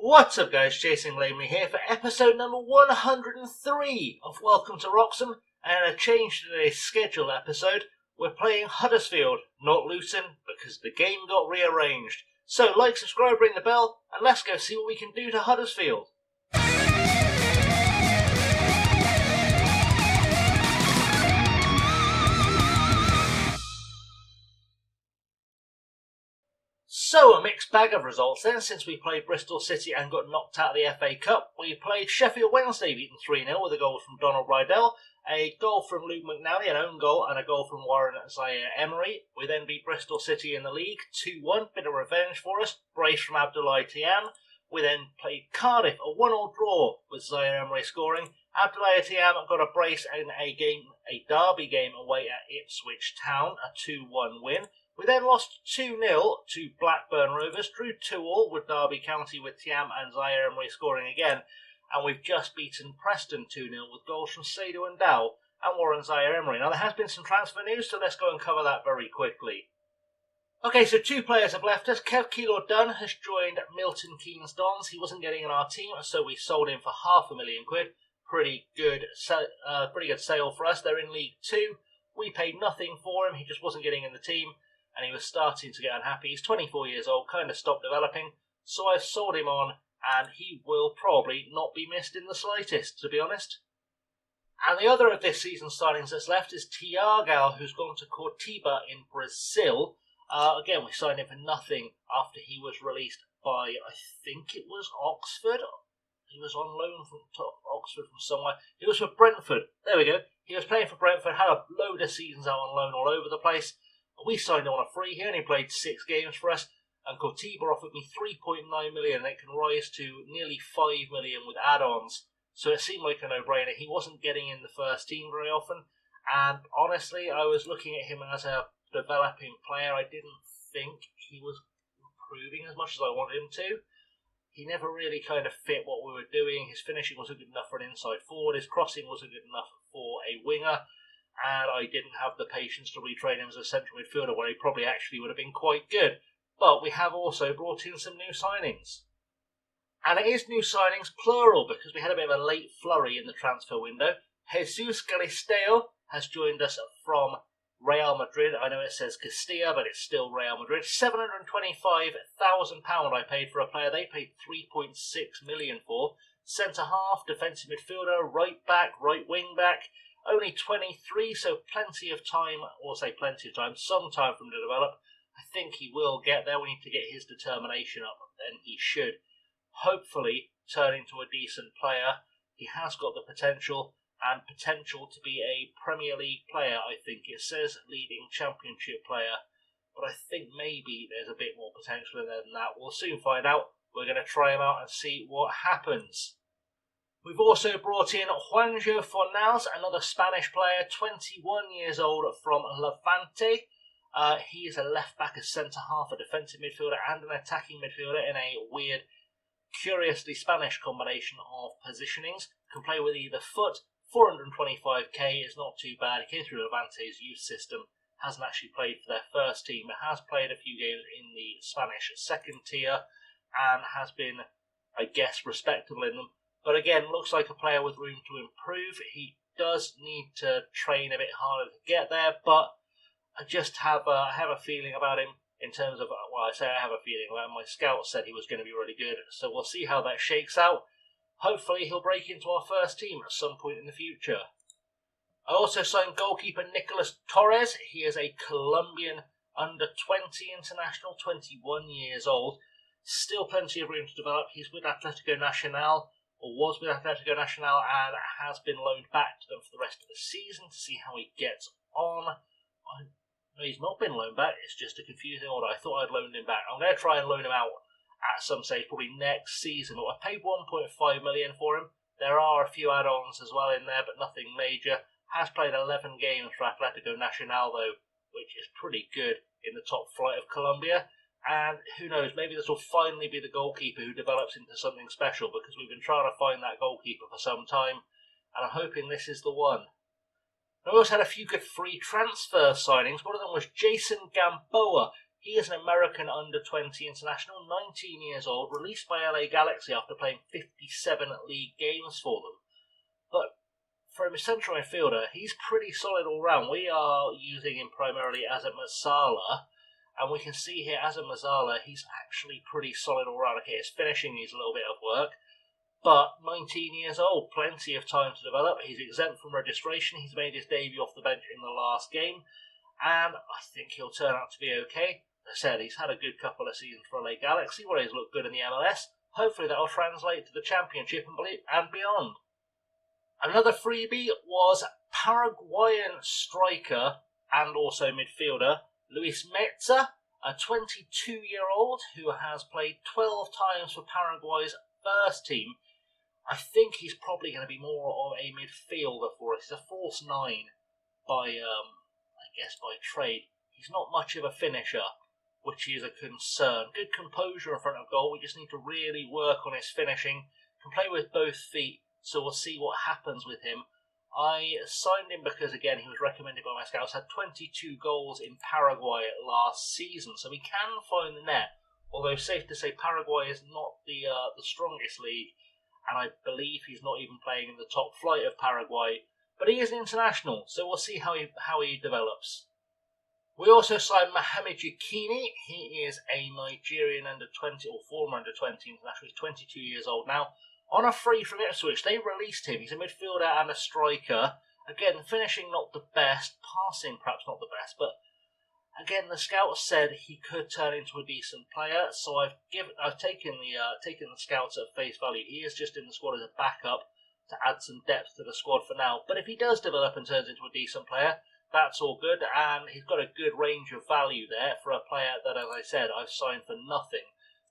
What's up guys, Jason Lamley here for episode number 103 of Welcome to Wroxham, and a change to today's scheduled episode. We're playing Huddersfield, not Luton, because the game got rearranged. So like, subscribe, ring the bell, and let's go see what we can do to Huddersfield. So, a mixed bag of results then, since we played Bristol City and got knocked out of the FA Cup. We played Sheffield Wednesday, beaten 3-0 with a goal from Donald Rydell, a goal from Luke McNally, an own goal, and a goal from Warren Zaire-Emery. We then beat Bristol City in the league 2-1, bit of revenge for us, brace from Abdoulaye Thiam. We then played Cardiff, a 1-1 draw with Zaire-Emery scoring. Abdoulaye Thiam got a brace in a derby game away at Ipswich Town, a 2-1 win. We then lost 2-0 to Blackburn Rovers, drew 2-2 with Derby County with Thiam and Zaire-Emery scoring again, and we've just beaten Preston 2-0 with goals from Seydou and Dow and Warren Zaire-Emery. Now there has been some transfer news, so let's go and cover that very quickly. Okay, so two players have left us. Kev Keillor-Dunn has joined Milton Keynes Dons. He wasn't getting in our team, so we sold him for £500,000. Pretty good sale for us. They're in League 2. We paid nothing for him. He just wasn't getting in the team, and he was starting to get unhappy. He's 24 years old, kind of stopped developing, so I've sold him on, and he will probably not be missed in the slightest, to be honest. And the other of this season's signings that's left is Thiago, who's gone to Curitiba in Brazil. Again, we signed him for nothing after he was released by, I think it was Oxford. He was on loan from Oxford from somewhere. He was for Brentford. There we go. He was playing for Brentford, had a load of seasons out on loan all over the place. We signed him on a free. He only played 6 games for us, and Curitiba offered me $3.9 million, and it can rise to nearly $5 million with add-ons. So it seemed like a no-brainer. He wasn't getting in the first team very often, and honestly, I was looking at him as a developing player. I didn't think he was improving as much as I wanted him to. He never really kind of fit what we were doing. His finishing wasn't good enough for an inside forward. His crossing wasn't good enough for a winger. And I didn't have the patience to retrain him as a central midfielder, where he probably actually would have been quite good. But we have also brought in some new signings. And it is new signings, plural, because we had a bit of a late flurry in the transfer window. Jesus Galisteo has joined us from Real Madrid. I know it says Castilla, but it's still Real Madrid. £725,000 I paid for a player. They paid $3.6 million for. Centre-half, defensive midfielder, right back, right wing back. Only 23, so plenty of time, or say plenty of time, some time for him to develop. I think he will get there. We need to get his determination up, and he should hopefully turn into a decent player. He has got the potential, and potential to be a Premier League player, I think. It says leading championship player, but I think maybe there's a bit more potential in there than that. We'll soon find out. We're going to try him out and see what happens. We've also brought in Juanjo Fornals, another Spanish player, 21 years old, from Levante. He is a left-back, a centre-half, a defensive midfielder and an attacking midfielder in a weird, curiously Spanish combination of positionings. Can play with either foot. 425k is not too bad. He came through Levante's youth system. Hasn't actually played for their first team, but has played a few games in the Spanish second tier and has been, I guess, respectable in them. But again, looks like a player with room to improve. He does need to train a bit harder to get there, but I just have a feeling about him in terms of, well, I say I have a feeling about him. My scout said he was going to be really good, so we'll see how that shakes out. Hopefully he'll break into our first team at some point in the future. I also signed goalkeeper Nicolas Torres. He is a Colombian under-20 international, 21 years old. Still plenty of room to develop. He's with Atletico Nacional, or was with Atletico Nacional, and has been loaned back to them for the rest of the season to see how he gets on. No, he's not been loaned back. It's just a confusing order. I thought I'd loaned him back. I'm going to try and loan him out at some stage, probably next season. But I paid $1.5 million for him. There are a few add-ons as well in there, but nothing major. Has played 11 games for Atletico Nacional, though, which is pretty good in the top flight of Colombia. And who knows, maybe this will finally be the goalkeeper who develops into something special, because we've been trying to find that goalkeeper for some time, and I'm hoping this is the one. We also had a few good free transfer signings. One of them was Jason Gamboa. He is an American under-20 international, 19 years old, released by LA Galaxy after playing 57 league games for them. But for a central midfielder, he's pretty solid all round. We are using him primarily as a Masala, and we can see here as a Masala, he's actually pretty solid all round. Okay, his finishing needs a little bit of work, but 19 years old, plenty of time to develop. He's exempt from registration. He's made his debut off the bench in the last game, and I think he'll turn out to be okay. As I said, he's had a good couple of seasons for LA Galaxy, where he's looked good in the MLS. Hopefully that will translate to the Championship and beyond. Another freebie was Paraguayan striker and also midfielder Luis Metza, a 22-year-old who has played 12 times for Paraguay's first team. I think he's probably going to be more of a midfielder for us. He's a false nine by trade. He's not much of a finisher, which is a concern. Good composure in front of goal. We just need to really work on his finishing. Can play with both feet, so we'll see what happens with him. I signed him because, again, he was recommended by my scouts. Had 22 goals in Paraguay last season, so he can find the net. Although, safe to say, Paraguay is not the strongest league, and I believe he's not even playing in the top flight of Paraguay. But he is an international, so we'll see how he develops. We also signed Mohamed Yakini. He is a Nigerian under-20 or former under-20 international. He's 22 years old now. On a free from Ipswich, they released him. He's a midfielder and a striker. Again, finishing not the best, passing perhaps not the best, but again, the scouts said he could turn into a decent player. So I've taken the scouts at face value. He is just in the squad as a backup to add some depth to the squad for now. But if he does develop and turns into a decent player, that's all good, and he's got a good range of value there for a player that, as I said, I've signed for nothing,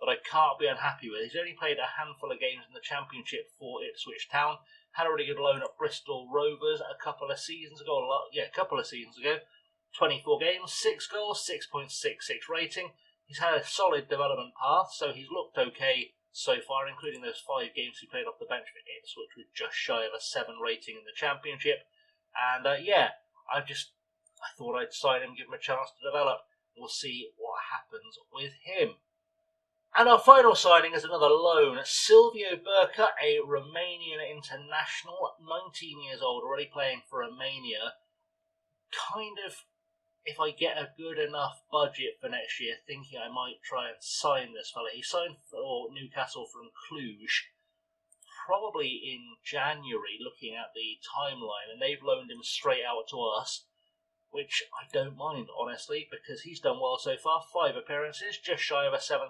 that I can't be unhappy with. He's only played a handful of games in the Championship for Ipswich Town. Had a really good loan at Bristol Rovers a couple of seasons ago. 24 games, 6 goals, 6.66 rating. He's had a solid development path, so he's looked okay so far, including those 5 games he played off the bench for Ipswich with just shy of a 7 rating in the Championship. And I thought I'd sign him, give him a chance to develop. We'll see what happens with him. And our final signing is another loan. Silvio Burka, a Romanian international, 19 years old, already playing for Romania. If I get a good enough budget for next year, thinking I might try and sign this fella. He signed for Newcastle from Cluj, probably in January, looking at the timeline, and they've loaned him straight out to us, which I don't mind, honestly, because he's done well so far. 5 appearances, just shy of a 7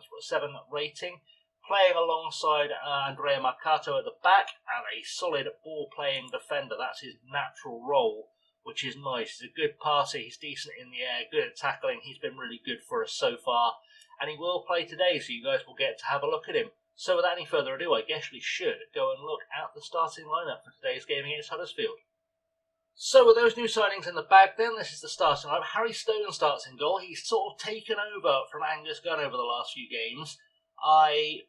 rating, playing alongside Andrea Mercato at the back, and a solid ball-playing defender. That's his natural role, which is nice. He's a good passer, he's decent in the air, good at tackling. He's been really good for us so far, and he will play today, so you guys will get to have a look at him. So without any further ado, I guess we should go and look at the starting lineup for today's game against Huddersfield. So with those new signings in the bag then, this is the starting lineup. Harry Stone starts in goal. He's sort of taken over from Angus Gunn over the last few games. I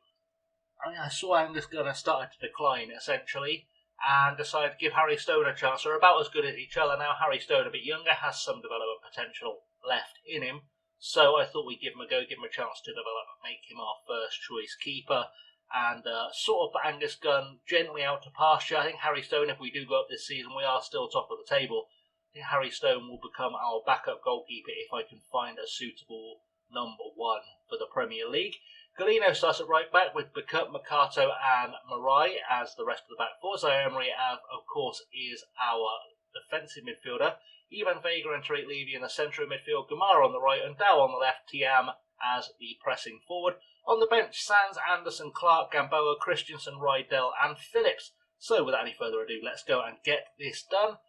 saw Angus Gunn had started to decline, essentially, and decided to give Harry Stone a chance. They're about as good as each other now. Harry Stone, a bit younger, has some development potential left in him. So I thought we'd give him a go, give him a chance to develop, make him our first choice keeper, and sort of put Angus Gunn gently out to pasture. I think Harry Stone, if we do go up this season, we are still top of the table. I think Harry Stone will become our backup goalkeeper if I can find a suitable number 1 for the Premier League. Galeno starts at right back with Mercato and Marai as the rest of the back four. Zaire Emery, of course, is our defensive midfielder. Ivan Vega and Tariq Levy in the centre of midfield. Gamara on the right and Dow on the left. Tiam as the pressing forward. On the bench, Sands, Anderson, Clark, Gamboa, Christensen, Rydell and Phillips. So without any further ado, let's go and get this done.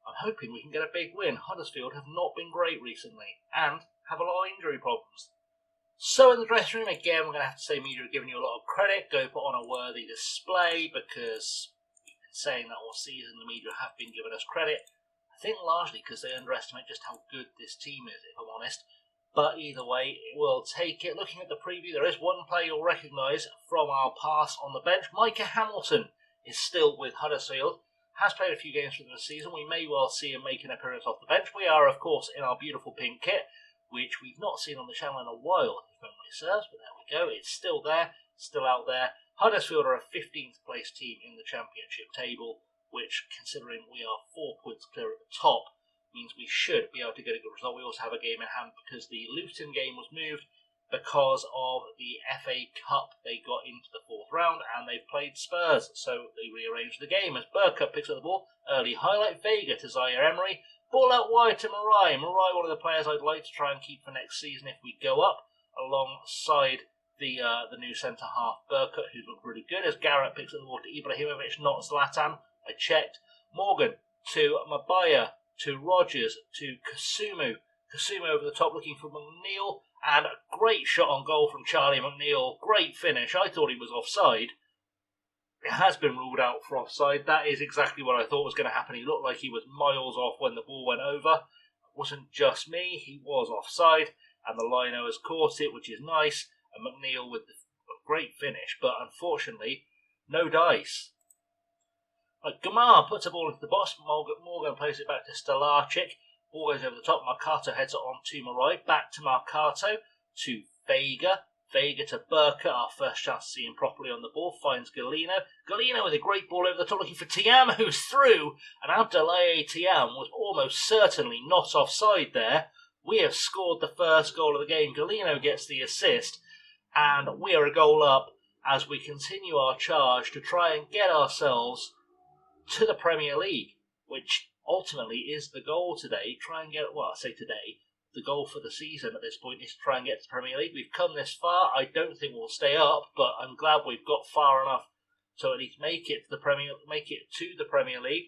I'm hoping we can get a big win. Huddersfield have not been great recently and have a lot of injury problems. So in the dressing room, again, we're going to have to say media are giving you a lot of credit. Go put on a worthy display, because we've been saying that all season. The media have been giving us credit. I think largely because they underestimate just how good this team is, if I'm honest. But either way, we'll take it. Looking at the preview, there is one player you'll recognise from our pass on the bench. Micah Hamilton is still with Huddersfield. Has played a few games for them this season. We may well see him make an appearance off the bench. We are, of course, in our beautiful pink kit. which we've not seen on the channel in a while, if memory serves, but there we go, it's still there, still out there. Huddersfield are a 15th place team in the championship table, which, considering we are 4 points clear at the top, means we should be able to get a good result. We also have a game in hand because the Luton game was moved because of the FA Cup. They got into the 4th round and they've played Spurs, so they rearranged the game as Burkup picks up the ball. Early highlight, Vega to Zaire Emery. Ball out wide to Marai. Marai, one of the players I'd like to try and keep for next season if we go up, alongside the new centre-half Burkup, who's looked really good, as Garrett picks up the ball to Ibrahimovic, not Zlatan. I checked. Morgan to Mabaya, to Rogers, to Kasumu. Kasumu over the top looking for McNeil. And a great shot on goal from Charlie McNeil. Great finish. I thought he was offside. It has been ruled out for offside. That is exactly what I thought was going to happen. He looked like he was miles off when the ball went over. It wasn't just me. He was offside. And the lino has caught it, which is nice. And McNeil with a great finish. But unfortunately, no dice. Gamar puts a ball into the box. Morgan plays it back to Stelarczyk. Ball goes over the top. Marcato heads it on to Marai. Back to Marcato. To Vega. Vega to Burka. Our first chance to see him properly on the ball. Finds Galino. Galino with a great ball over the top looking for Tiam, who's through. And Abdoulaye Tiam was almost certainly not offside there. We have scored the first goal of the game. Galino gets the assist. And we are a goal up as we continue our charge to try and get ourselves to the Premier League, which ultimately is the goal today. Try and get, well, I say today, the goal for the season at this point is to try and get to the Premier League. We've come this far. I don't think we'll stay up, but I'm glad we've got far enough to at least make it to the Premier League.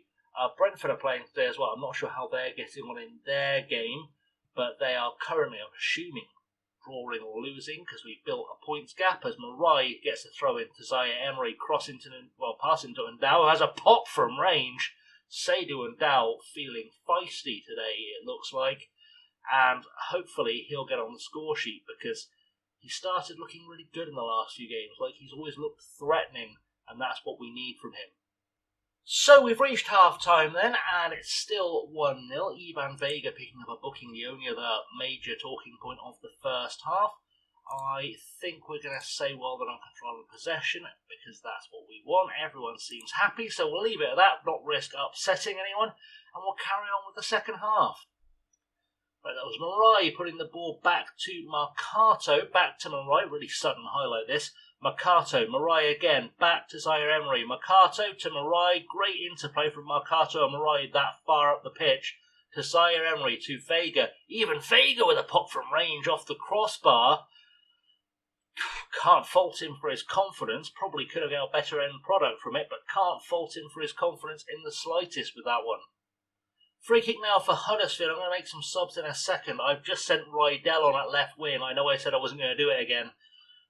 Brentford are playing today as well. I'm not sure how they're getting on in their game, but they are currently, I'm assuming, drawing or losing because we've built a points gap as Marai gets a throw in to Zaire Emery, passing to Ndao, who has a pop from range. Seydou Ndao feeling feisty today, it looks like, and hopefully he'll get on the score sheet because he started looking really good in the last few games. Like, he's always looked threatening, and that's what we need from him. So we've reached half-time then, and it's still 1-0. Ivan Vega picking up a booking, the only other major talking point of the first half. I think we're going to say well done on control and possession, because that's what we want. Everyone seems happy, so we'll leave it at that, not risk upsetting anyone, and we'll carry on with the second half. Right, that was Marai putting the ball back to Marcato, back to Marai, really sudden highlight this. Marcato, Marai again, back to Zaire Emery. Marcato to Marai, great interplay from Marcato and Marai that far up the pitch. To Zaire Emery, to Vega. Even Vega with a pop from range off the crossbar. Can't fault him for his confidence. Probably could have got a better end product from it, but can't fault him for his confidence in the slightest with that one. Free kick now for Huddersfield. I'm going to make some subs in a second. I've just sent Rydell on at left wing. I know I said I wasn't going to do it again,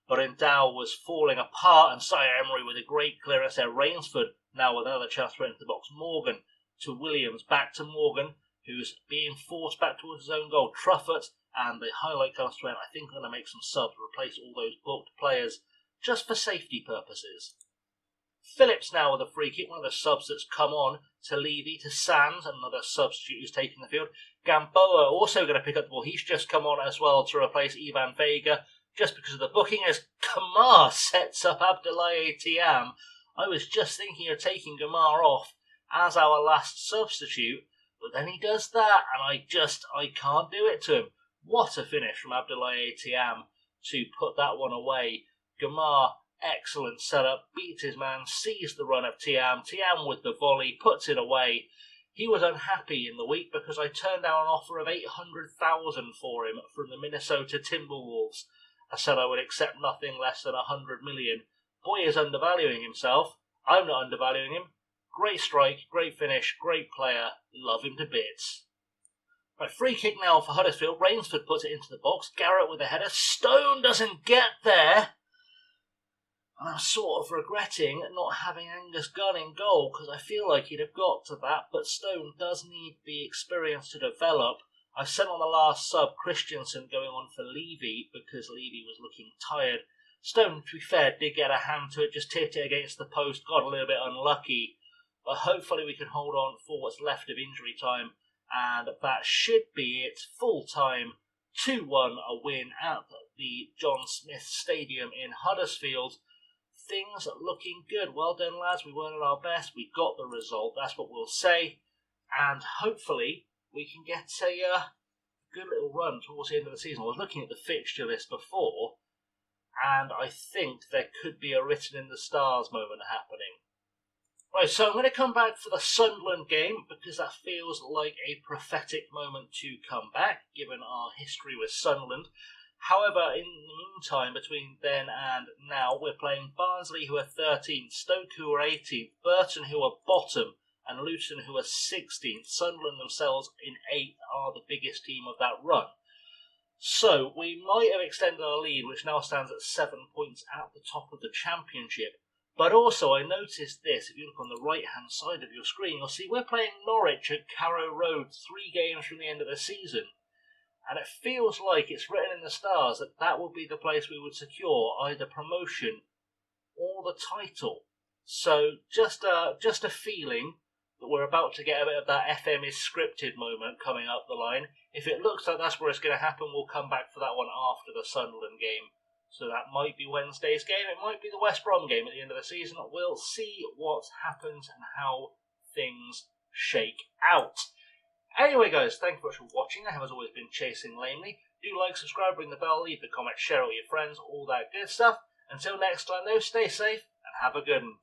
but Ndao was falling apart, and Zaire Emery with a great clearance there. Rainsford now with another chance to enter the box. Morgan to Williams, back to Morgan, who's being forced back towards his own goal. Truffert, and the highlight comes to end. I think I'm going to make some subs, replace all those booked players, just for safety purposes. Phillips now with a free kick, one of the subs that's come on to Levy, to Sands, another substitute who's taking the field. Gamboa also going to pick up the ball. He's just come on as well to replace Ivan Vega, just because of the booking, as Kamar sets up Abdoulaye Tiam. I was just thinking of taking Gamar off as our last substitute, but then he does that, and I can't do it to him. What a finish from Abdoulaye Tiam to put that one away. Gamar, excellent setup, beats his man, sees the run of Tiam. Tiam with the volley, puts it away. He was unhappy in the week because I turned down an offer of $800,000 for him from the Minnesota Timberwolves. I said I would accept nothing less than $100 million. Boy is undervaluing himself. I'm not undervaluing him. Great strike, great finish, great player. Love him to bits. Right, free kick now for Huddersfield. Rainsford puts it into the box. Garrett with a header. Stone doesn't get there. And I'm sort of regretting not having Angus Gunn in goal, because I feel like he'd have got to that. But Stone does need the experience to develop. I've sent on the last sub Christensen going on for Levy because Levy was looking tired. Stone, to be fair, did get a hand to it, just tipped it against the post, got a little bit unlucky. But hopefully we can hold on for what's left of injury time. And that should be it. Full time 2-1 a win at the John Smith Stadium in Huddersfield. Things looking good. Well done, lads. We weren't at our best. We got the result. That's what we'll say. And hopefully we can get a good little run towards the end of the season. I was looking at the fixture list before, and I think there could be a written in the stars moment happening. Right, so I'm going to come back for the Sunderland game because that feels like a prophetic moment to come back, given our history with Sunderland. However, in the meantime, between then and now, we're playing Barnsley, who are 13th, Stoke, who are 18th, Burton, who are bottom, and Luton, who are 16th. Sunderland themselves in 8th are the biggest team of that run. So we might have extended our lead, which now stands at 7 points at the top of the championship. But also, I noticed this, if you look on the right-hand side of your screen, you'll see we're playing Norwich at Carrow Road 3 games from the end of the season. And it feels like it's written in the stars that that would be the place we would secure either promotion or the title. So just a feeling that we're about to get a bit of that FM is scripted moment coming up the line. If it looks like that's where it's going to happen, we'll come back for that one after the Sunderland game. So that might be Wednesday's game. It might be the West Brom game at the end of the season. We'll see what happens and how things shake out. Anyway, guys, thank you very much for watching. I have, as always, been Chasing Lamely. Do like, subscribe, ring the bell, leave the comment, share it with your friends, all that good stuff. Until next time, though, stay safe and have a good one.